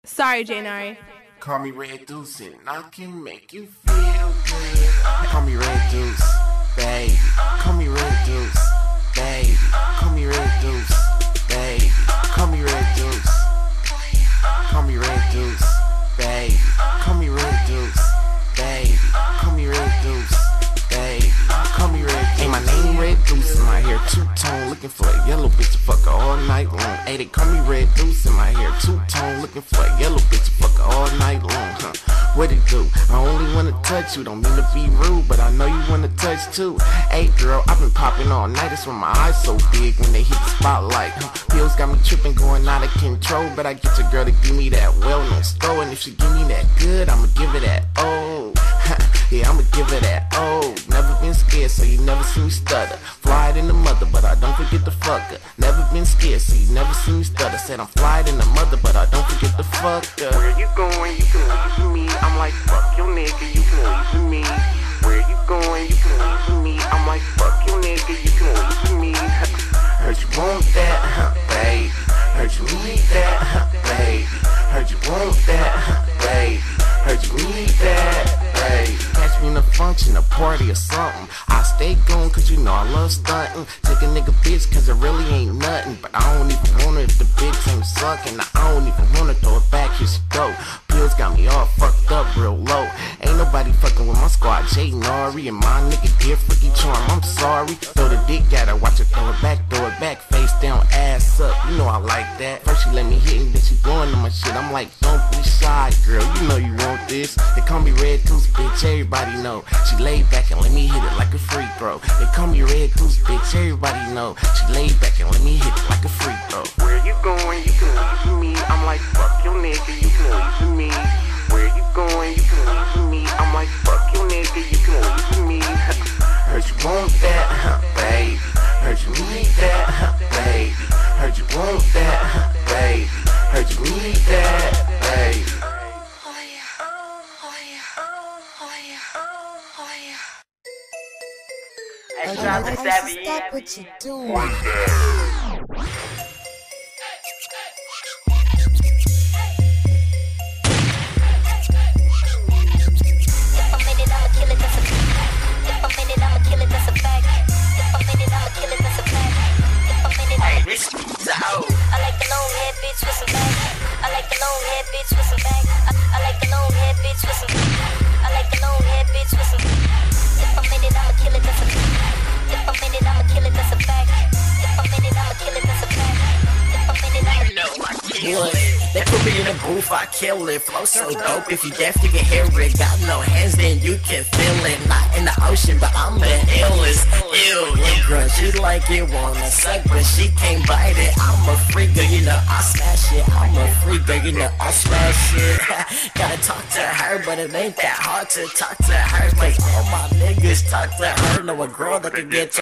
Sorry, Janari. Call me Red Deuce and I can make you feel good. Call me Red Deuce, baby. Call me Red Deuce, baby. Call me Red Deuce, baby. Call me Red Deuce. Call me Red Deuce, baby. Call me Red Deuce, baby. Call me Red Deuce, baby. Call me Red Deuce. Hey, my name Red Deuce in my hair, two-tone, looking for a yellow bitch to fuck her all night long. Hey, they call me Red Deuce in my hair, two-tone, looking for a yellow bitch to fuck her all night long. What it do? I only wanna touch you, don't mean to be rude, but I know you wanna touch too. Hey girl, I've been popping all night, that's why my eyes so big when they hit the spotlight. Pills got me tripping, going out of control, but I get your girl to give me that well-known score, and if she give me that good, I'ma give her that oh. Yeah, I'ma give her that oh. Never been scared, so you never see me stutter. Fly in the mother, but I don't forget the fucker. Never been scared, so you never see me stutter. Said I'm fly in the mother, but I don't forget the fucker. Where you going? You can leave with me. I'm like, fuck your nigga, you can leave with me. Where you going? You can leave with me. I'm like, fuck your nigga, you can leave with me. Heard you want that, baby. Heard you need that, baby. Heard you want that, baby. Heard you need that, baby. Catch me in a function, a party or something. I stay gone cause you know I love stunting. Take a nigga bitch cause it really ain't nothing. But I don't even want her if the bitch ain't sucking. I don't even want her, throw it back, here she go. Pills got me all fucked up real low. Ain't nobody fucking with my squad, Jay Nari. And my nigga get freaky charm, I'm sorry. Throw the dick at her, watch her throw it back, face down, ass up. You know I like that. First she let me hit and then she blowing on my shit. I'm like, don't be shy, girl, you know you want this. They call me Red Goose, bitch, everybody know. She laid back and let me hit it like a free throw. They call me Red Goose, bitch, everybody know. She laid back and let me hit it like a free throw. Where you going? You can leave with me. I'm like, fuck your nigga, you can leave with me. Where you going? You can leave with me. I'm like, fuck your nigga, you can leave with me. Heard you want that, baby. Heard you need that, baby. Heard you want that, baby. Heard you need that, baby. I don't understand what you doing. I like the long hair bitch with some bag. I like the long hair bitch with some bag. I like the long hair bitch with some. I like the long hair bitch with some. If I'm in it, I'ma kill it, that's a. If I'm in it, I'ma kill it, that's a fact. If I'm in it, I'ma kill it, that's a fact. If I'm in it, I'ma kill it. They put me in a booth, I kill it. Flow so dope, if you deaf, you can hear it. Got no hands, then you can feel it. Not in the ocean, but I'm the illest. Ew, your girl, she like it, wanna suck, but she can't bite it. I'm a freak, girl, you know I smash it. I'm a freak, girl, you know I smash it. Gotta talk to her, but it ain't that hard to talk to her. Like all my niggas talk to her. Know a girl that can get